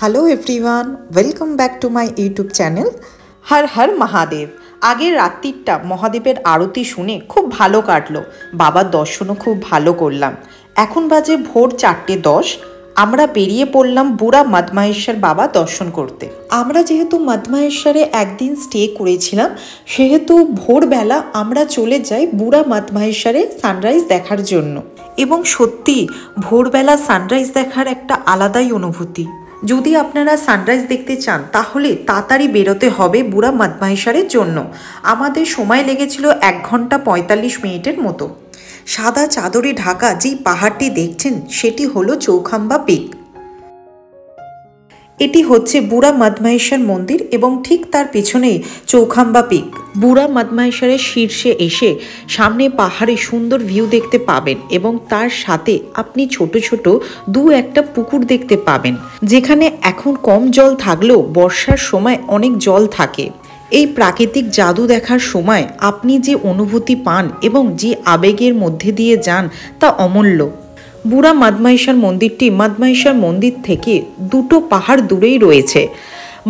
Hello everyone, welcome back to my YouTube channel Har Har Mahadev. আগের রাত্রিটা মহাদেবের আরতি শুনে খুব ভালো কাটলো। বাবার দর্শনও খুব ভালো করলাম। এখন বাজে ভোর 4:10। আমরা বেরিয়ে পড়লাম বুড়া মদমাহেশ্বর বাবা দর্শন করতে। আমরা যেহেতু মদমাহেশ্বরে একদিন স্টে করেছিলাম, সেহেতু ভোরবেলা আমরা চলে যাই বুড়া মদমাহেশ্বরে সানরাইজ দেখার জন্য। এবং সত্যি ভোরবেলা সানরাইজ দেখার একটা আলাদাই অনুভূতি। যদি আপনারা সানরাইজ দেখতে চান তাহলে তাড়াতাড়ি বেরোতে হবে বুড়া মদমাহেশ্বরের জন্য। আমাদের সময় লেগেছিল 1 ঘন্টা 45 মিনিটের মতো। সাদা চাদরে ঢাকা যেই পাহাড়টি দেখছেন সেটি হলো চৌখাম্বা পিক। এটি হচ্ছে বুড়া মদমাহেশ্বর মন্দির এবং ঠিক তার পেছনেই চৌখাম্বা পিক। বুড়া মদমাহেশ্বরের শীর্ষে এসে সামনে পাহাড়ে সুন্দর ভিউ দেখতে পাবেন এবং তার সাথে আপনি ছোট ছোট একটা পুকুর দেখতে পাবেন, যেখানে এখন কম জল থাকলেও বর্ষার সময় অনেক জল থাকে। এই প্রাকৃতিক জাদু দেখার সময় আপনি যে অনুভূতি পান এবং যে আবেগের মধ্যে দিয়ে যান তা অমূল্য। বুড়া মদমাহেশ্বর মন্দিরটি মদমাহেশ্বর মন্দির থেকে 2 পাহাড় দূরেই রয়েছে।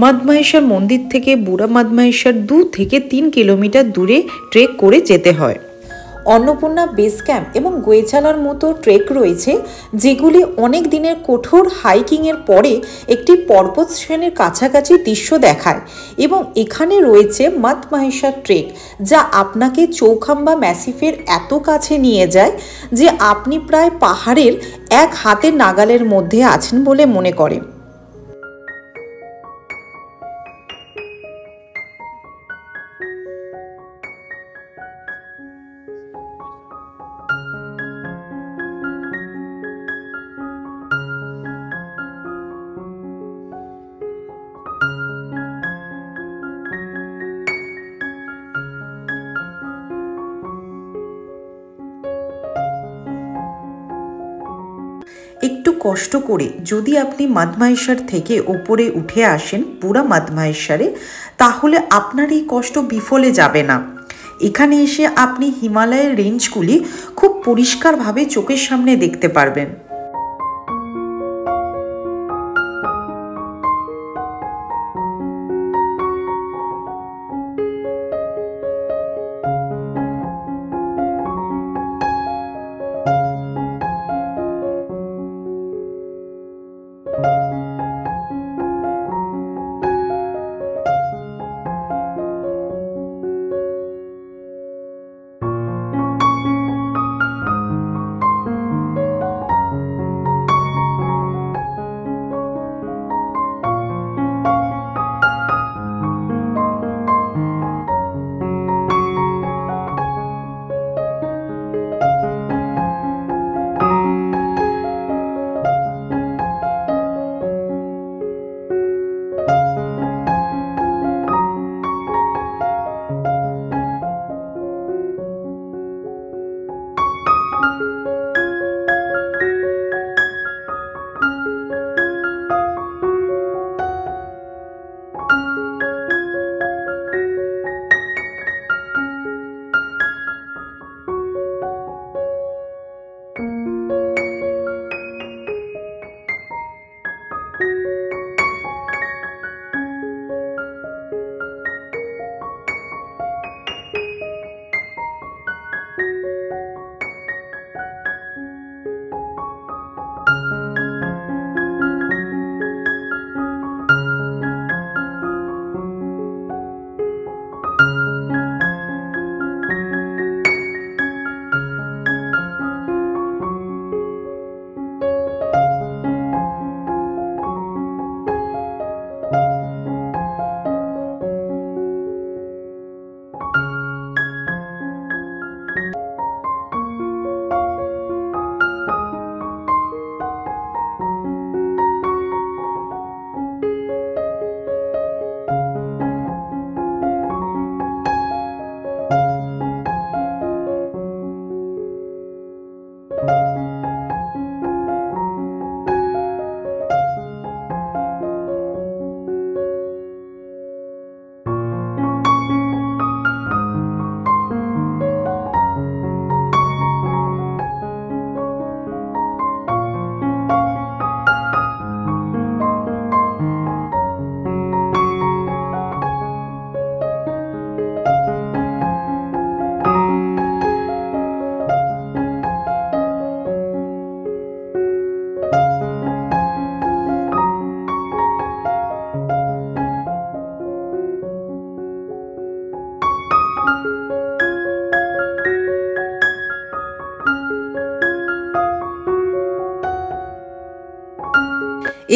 মদমাহেশ্বর মন্দির থেকে বুড়া মদমাহেশ্বর 2 থেকে 3 কিলোমিটার দূরে ট্রেক করে যেতে হয়। অন্নপূর্ণা বেস ক্যাম্প এবং গোয়েচালার মতো ট্রেক রয়েছে, যেগুলি অনেক দিনের কঠোর হাইকিংয়ের পরে একটি পর্বত শ্রেণীর কাছাকাছি দৃশ্য দেখায়। এবং এখানে রয়েছে মদমাহেশ্বর ট্রেক, যা আপনাকে চৌখাম্বা ম্যাসিফের এত কাছে নিয়ে যায় যে আপনি প্রায় পাহাড়ের এক হাতের নাগালের মধ্যে আছেন বলে মনে করেন। একটু কষ্ট করে যদি আপনি মদমাহেশ্বর থেকে ওপরে উঠে আসেন বুড়া মদমাহেশ্বরে, তাহলে আপনার এই কষ্ট বিফলে যাবে না। এখানে এসে আপনি হিমালয়ের রেঞ্জগুলি খুব পরিষ্কারভাবে চোখের সামনে দেখতে পারবেন।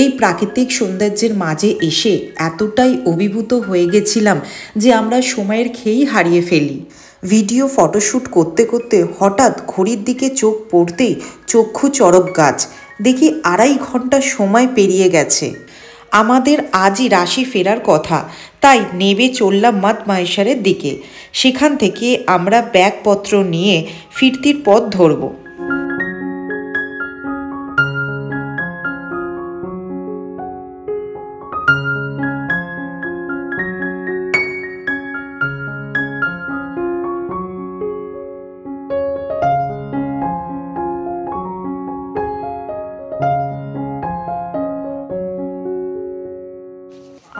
এই প্রাকৃতিক সৌন্দর্যের মাঝে এসে এতটাই অভিভূত হয়ে গেছিলাম যে আমরা সময়ের খেয়েই হারিয়ে ফেলি। ভিডিও ফটোশ্যুট করতে করতে হঠাৎ ঘড়ির দিকে চোখ পড়তেই চক্ষু চড়ক গাছ, দেখি 2.5 ঘন্টা সময় পেরিয়ে গেছে। আমাদের আজই রাশি ফেরার কথা, তাই নেমে চললাম মদমাহেশ্বরের দিকে। সেখান থেকে আমরা ব্যাগপত্র নিয়ে ফিরতির পথ ধরব।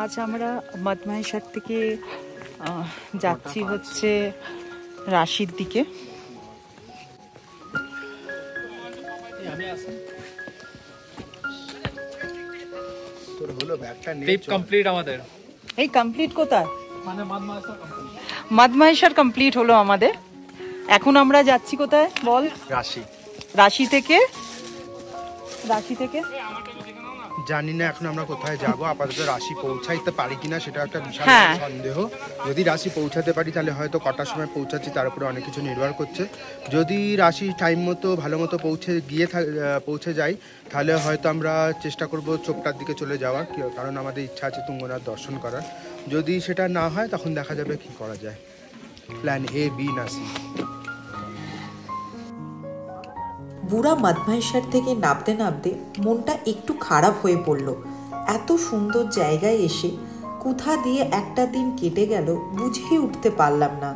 আজ আমরা মদমাহেশ্বর থেকে যাচ্ছি হচ্ছে রাশির দিকে। আমাদের এই কমপ্লিট কোথায়? মদমাহেশ্বর কমপ্লিট হলো আমাদের। এখন আমরা যাচ্ছি কোথায় বল? রাশি থেকে জানি না এখন আমরা কোথায় যাব। আপাতত রাশি পৌঁছাইতে পারি কিনা সেটা একটা বিশাল সন্দেহ। যদি রাশি পৌঁছাতে পারি তাহলে হয়তো কটার সময় পৌঁছাচ্ছি তার উপরে অনেক কিছু নির্ভর করছে। যদি রাশি টাইম মতো ভালো মতো পৌঁছে যাই তাহলে হয়তো আমরা চেষ্টা করব চোপটার দিকে চলে যাওয়ার, কারণ আমাদের ইচ্ছা আছে তুঙ্গনাথ দর্শন করার। যদি সেটা না হয় তখন দেখা যাবে কি করা যায়, প্ল্যান এ, বি না সি। বুড়া মদমাহেশ্বর থেকে নামতে নামতে মনটা একটু খারাপ হয়ে পড়ল। এত সুন্দর জায়গায় এসে কোথা দিয়ে একটা দিন কেটে গেল বুঝেই উঠতে পারলাম না।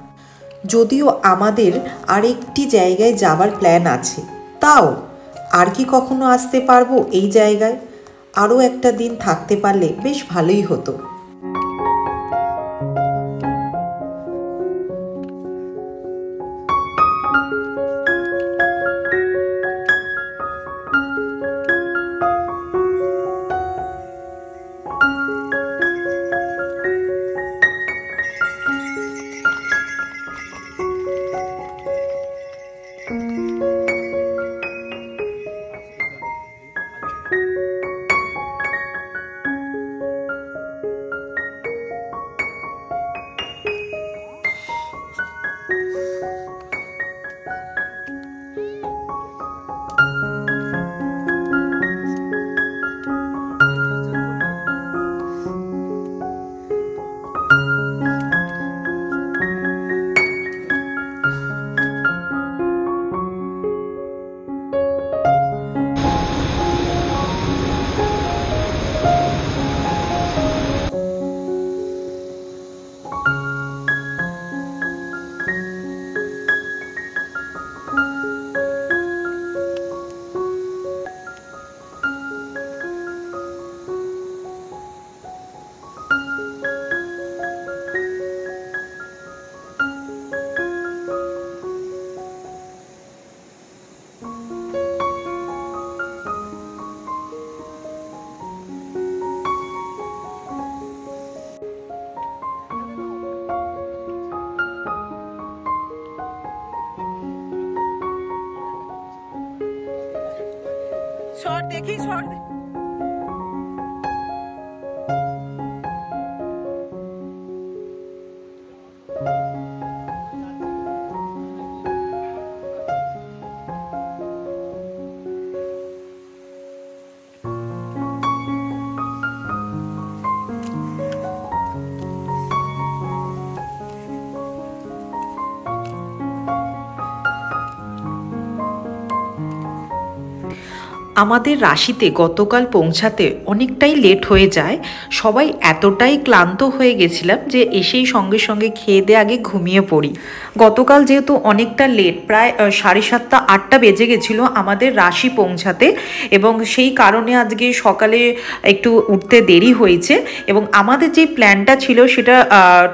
যদিও আমাদের আরেকটি জায়গায় যাবার প্ল্যান আছে, তাও আর কি কখনো আসতে পারবো এই জায়গায়? আরও একটা দিন থাকতে পারলে বেশ ভালোই হতো। छोड़ देखी छोड़ दे। আমাদের রাশিতে গতকাল পৌঁছাতে অনেকটাই লেট হয়ে যায়। সবাই এতটাই ক্লান্ত হয়ে গেছিলাম যে এসেই সঙ্গে সঙ্গে খেয়ে দিয়ে আগে ঘুমিয়ে পড়ি। গতকাল যেহেতু অনেকটা লেট, প্রায় 7:30 8টা বেজে গেছিলো আমাদের রাশি পৌঁছাতে, এবং সেই কারণে আজকে সকালে একটু উঠতে দেরি হয়েছে এবং আমাদের যে প্ল্যানটা ছিল সেটা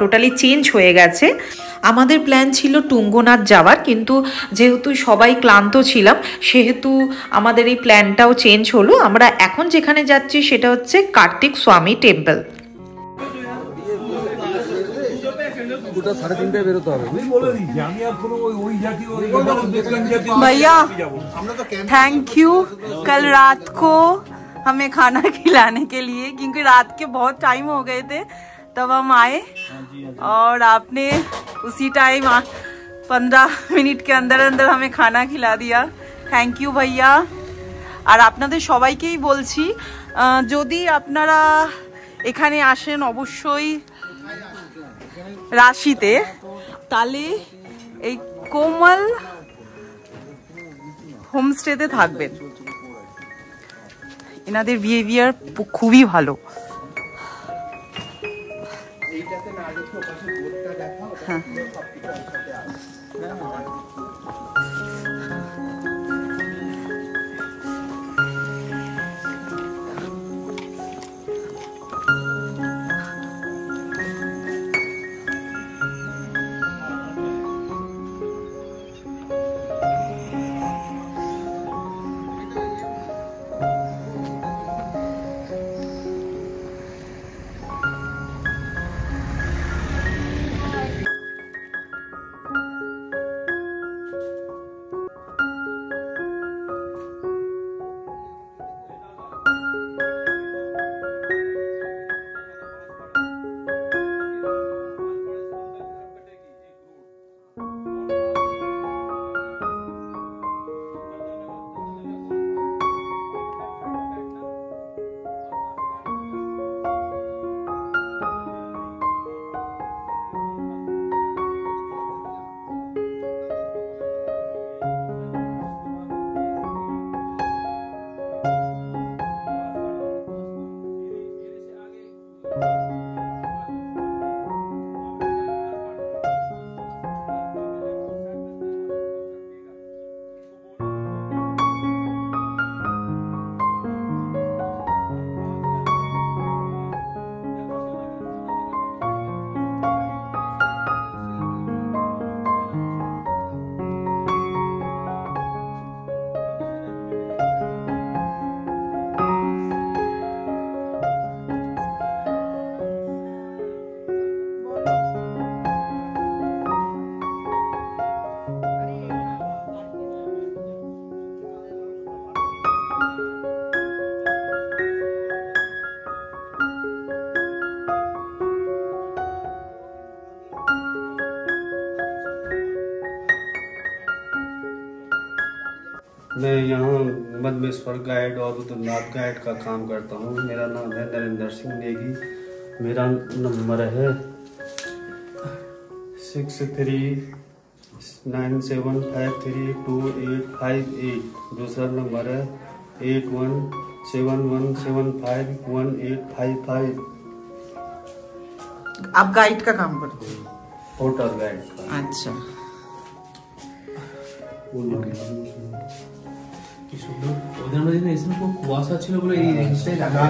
টোটালি চেঞ্জ হয়ে গেছে। আমাদের প্ল্যান ছিল তুঙ্গনাথ যাওয়ার, কিন্তু যেহেতু সবাই ক্লান্ত ছিলাম সেহেতু আমাদের এই প্ল্যানটাও চেঞ্জ হলো। আমরা এখন যেখানে যাচ্ছি সেটা হচ্ছে কার্তিক স্বামী টেম্পল। भैया थैंक यू, कल रात को हमें खाना खिलाने के लिए, क्योंकि रात के बहुत टाइम हो गए थे तब हम आए और आपने उसी टाइम 15 मिनट के अंदर अंदर हमें खाना खिला दिया। थैंक यू भैया। আর আপনাদের সবাইকেই বলছি, যদি আপনারা এখানে আসেন অবশ্যই রাশিতে, তাহলে এই কোমল হোমস্টেতে থাকবেন। এনাদের বিহেভিয়ার খুবই ভালো। হ্যাঁ मैं यहाँ मधमेश्वर गाइड और रुद्रनाथ गाइड का काम करता हूँ। मेरा नाम है नरेंद्र सिंह नेगी। मेरा नंबर है 6397532858। दूसरा नंबर है 8171751855। आप गाइड का काम करते हैं? होटल गाइड का। अच्छा। ওদের মধ্যে এসে খুব কুয়াশা ছিল বলে এই রেঞ্জটাই রাখা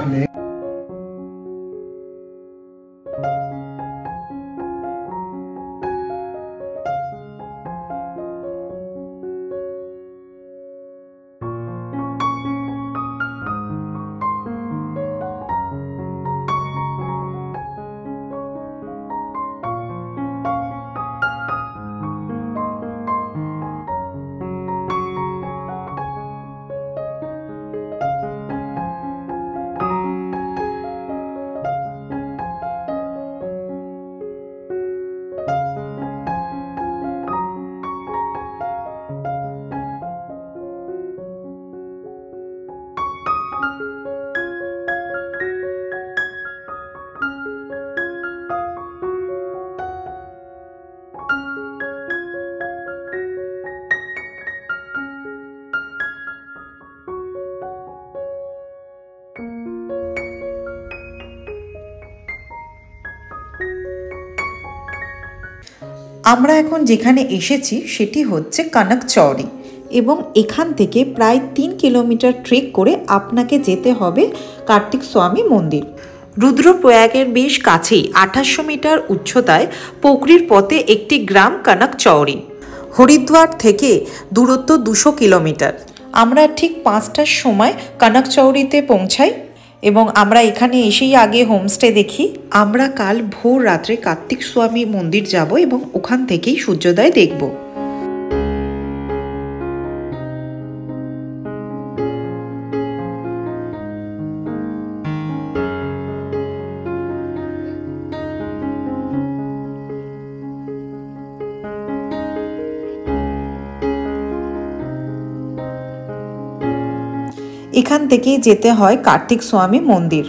আমরা এখন যেখানে এসেছি সেটি হচ্ছে কনকচৌরি এবং এখান থেকে প্রায় 3 কিলোমিটার ট্রেক করে আপনাকে যেতে হবে কার্তিক স্বামী মন্দির। রুদ্রপ্রয়াগের বেশ কাছেই 2800 মিটার উচ্চতায় পোকরির পথে একটি গ্রাম কনকচৌরি। হরিদ্বার থেকে দূরত্ব 200 কিলোমিটার। আমরা ঠিক 5টার সময় কনকচৌরিতে পৌঁছাই এবং আমরা এখানে এসেই আগে হোমস্টে দেখি। আমরা কাল ভোর রাত্রে কার্তিক স্বামী মন্দির যাব এবং ওখান থেকেই সূর্যোদয় দেখব। এখান থেকেই যেতে হয় কার্তিক স্বামী মন্দির।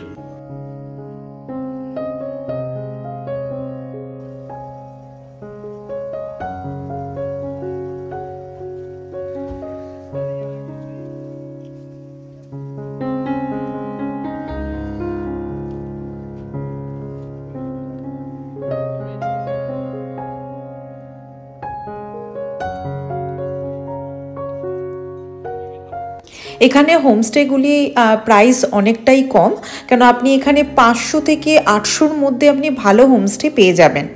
এখানে হোমস্টেগুলি প্রাইস অনেকটাই কম, কেন আপনি এখানে 500 থেকে 800-র মধ্যে আপনি ভালো হোমস্টে পেয়ে যাবেন।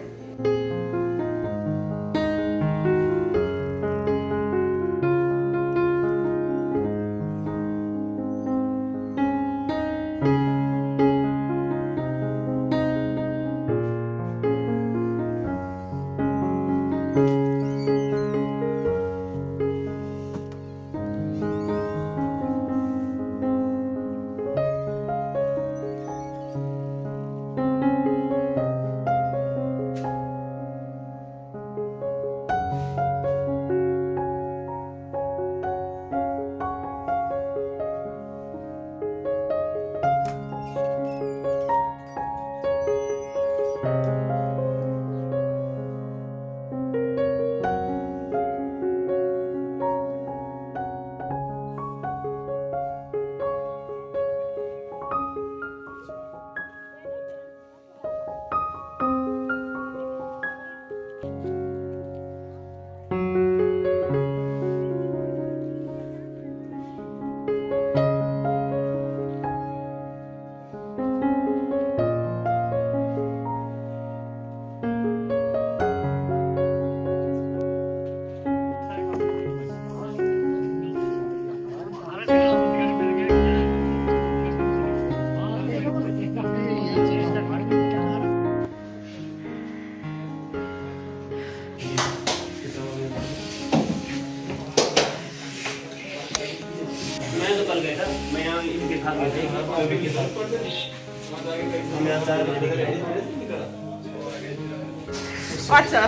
আচ্ছা,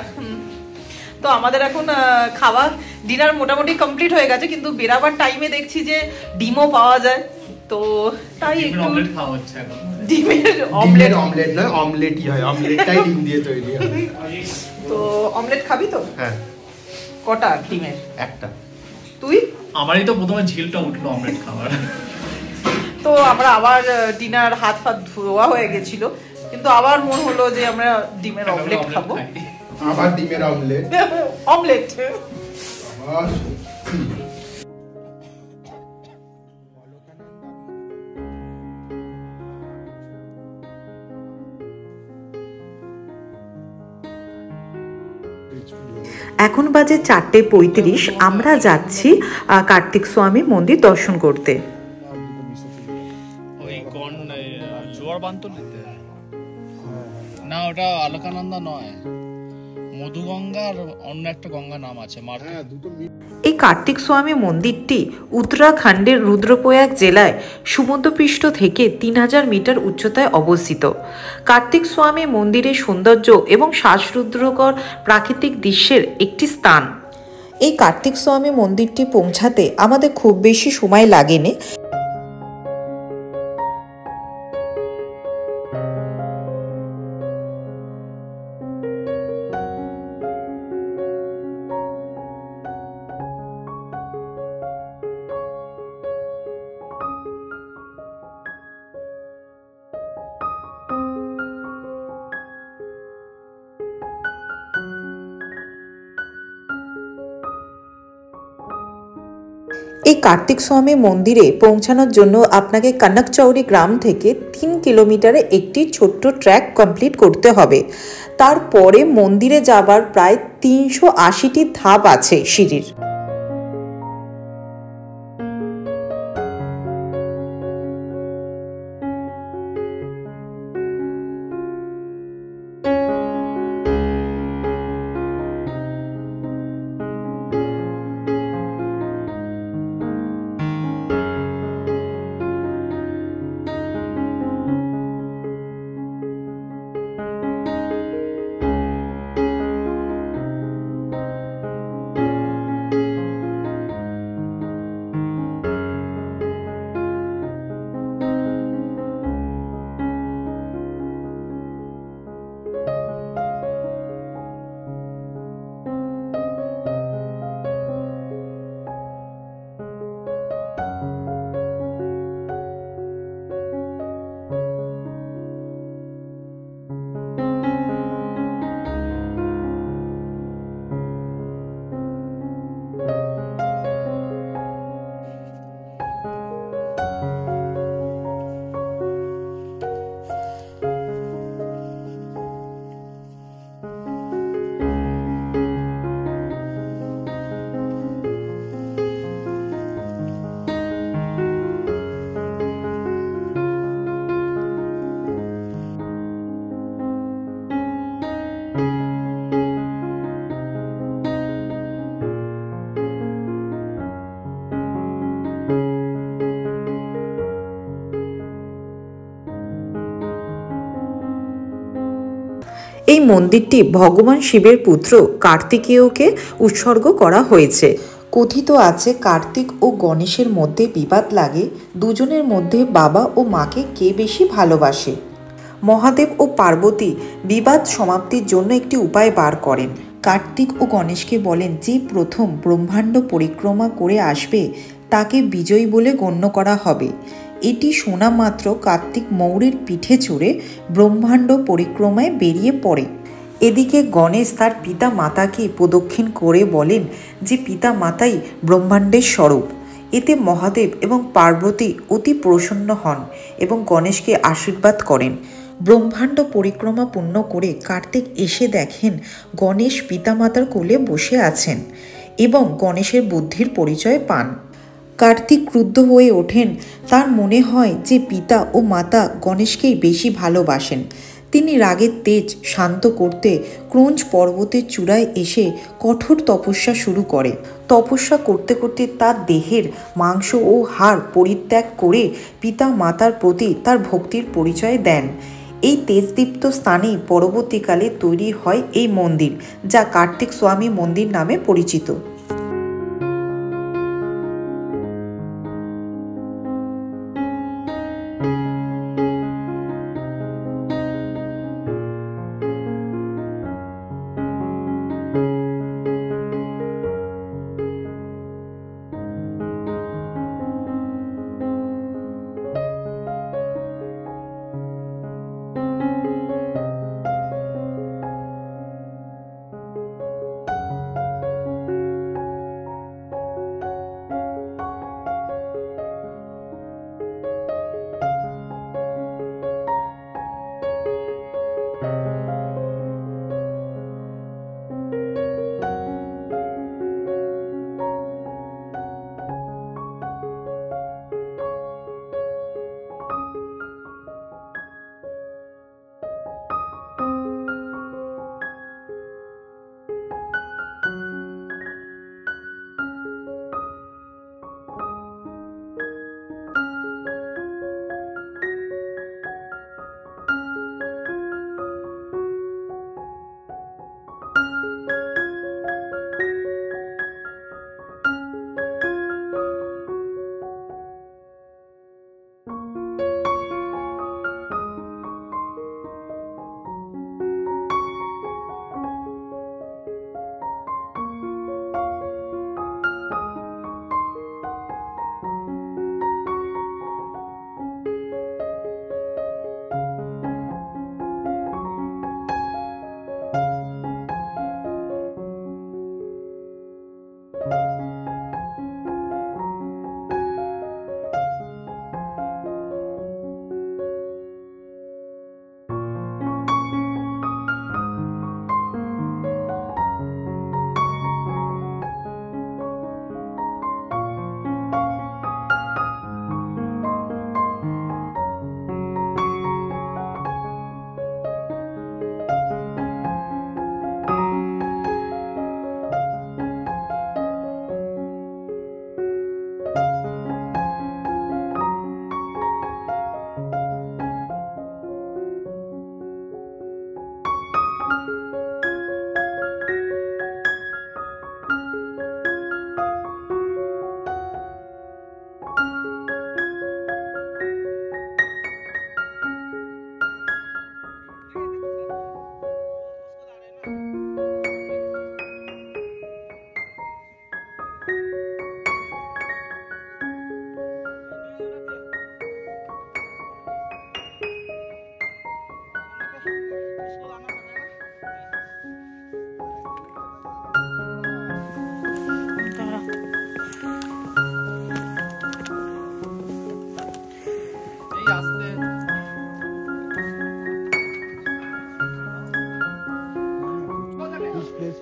তো আমাদের এখন খাওয়া ডিনার মোটামুটি কমপ্লিট হয়ে গেছে, কিন্তু বেরাবার টাইমে দেখছি যে ডিমও পাওয়া যায়, তো তাই একটু ডিমের অমলেট নয়, অমলেটই হয়, অমলেটটাই ডিম দিয়ে তৈরি হয়। তো অমলেট খাবি তো? হ্যাঁ। কটা ডিমের? একটা। তুই? আমারই তো প্রথমে ঝিলটা উঠলো অমলেট খাবার। তো আমরা আবার ডিনার হাত ফাত ধোয়া হয়ে গেছিল, কিন্তু আবার মন হলো যে আমরা ডিমের অমলেট খাবো। আবার ডিমের অমলেট। অমলেট। এখন বাজে 4:35। আমরা যাচ্ছি কার্তিক স্বামী মন্দির দর্শন করতে। ওই কোন জোয়ার বান্ত না, ওটা আলোকানন্দা নয়, মধুগঙ্গা আর অন্য একটা গঙ্গা নাম আছে। এই কার্তিক স্বামী মন্দিরটি উত্তরাখণ্ডের রুদ্রপ্রয়াগ জেলায় সমুদ্রপৃষ্ঠ থেকে 3000 মিটার উচ্চতায় অবস্থিত। কার্তিক স্বামী মন্দিরের সৌন্দর্য এবং শ্বাসরুদ্রকর প্রাকৃতিক দৃশ্যের একটি স্থান। এই কার্তিক স্বামী মন্দিরটি পৌঁছাতে আমাদের খুব বেশি সময় লাগেনি। এই কার্তিক স্বামী মন্দিরে পৌঁছানোর জন্য আপনাকে কনকচৌরি গ্রাম থেকে 3 কিলোমিটারে একটি ছোট্ট ট্র্যাক কমপ্লিট করতে হবে। তারপরে মন্দিরে যাবার প্রায় 380টি ধাপ আছে সিঁড়ির। এই মন্দিরটি ভগবান শিবের পুত্র কার্তিকেয়কে উৎসর্গ করা হয়েছে। কথিত আছে কার্তিক ও গণেশের মধ্যে বিবাদ লাগে, দুজনের মধ্যে বাবা ও মাকে কে বেশি ভালোবাসে। মহাদেব ও পার্বতী বিবাদ সমাপ্তির জন্য একটি উপায় বার করেন। কার্তিক ও গণেশকে বলেন, যে প্রথম ব্রহ্মাণ্ড পরিক্রমা করে আসবে তাকে বিজয়ী বলে গণ্য করা হবে। এটি শোনা মাত্র কার্তিক ময়ূরের পিঠে চড়ে ব্রহ্মাণ্ড পরিক্রমায় বেরিয়ে পড়ে। এদিকে গণেশ তার পিতা মাতাকে প্রদক্ষিণ করে বলেন যে পিতা মাতাই ব্রহ্মাণ্ডের স্বরূপ। এতে মহাদেব এবং পার্বতী অতি প্রসন্ন হন এবং গণেশকে আশীর্বাদ করেন। ব্রহ্মাণ্ড পরিক্রমা পূর্ণ করে কার্তিক এসে দেখেন গণেশ পিতামাতার কোলে বসে আছেন এবং গণেশের বুদ্ধির পরিচয় পান। কার্তিক ক্রুদ্ধ হয়ে ওঠেন। তার মনে হয় যে পিতা ও মাতা গণেশকেই বেশি ভালোবাসেন। তিনি রাগের তেজ শান্ত করতে ক্রঞ্চ পর্বতের চূড়ায় এসে কঠোর তপস্যা শুরু করে। তপস্যা করতে করতে তার দেহের মাংস ও হাড় পরিত্যাগ করে পিতা মাতার প্রতি তার ভক্তির পরিচয় দেন। এই তেজদীপ্ত স্থানেই পরবর্তীকালে তৈরি হয় এই মন্দির, যা কার্তিক স্বামী মন্দির নামে পরিচিত।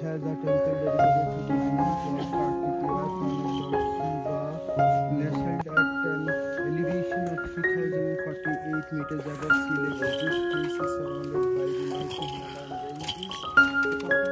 has a temple dedicated to the Lord Kartikeya, son of Lord Shiva, nestled at an elevation of 3048 meters above sea level. This place is surrounded by the mighty Himalayan ranges.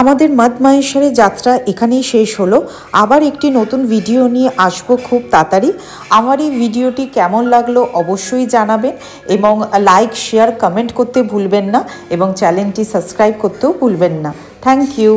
আমাদের মদমাহেশ্বরের যাত্রা এখানেই শেষ হলো। আবার একটি নতুন ভিডিও নিয়ে আসবো খুব তাড়াতাড়ি। আমার এই ভিডিওটি কেমন লাগলো অবশ্যই জানাবেন এবং লাইক শেয়ার কমেন্ট করতে ভুলবেন না এবং চ্যানেলটি সাবস্ক্রাইব করতেও ভুলবেন না। Thank you.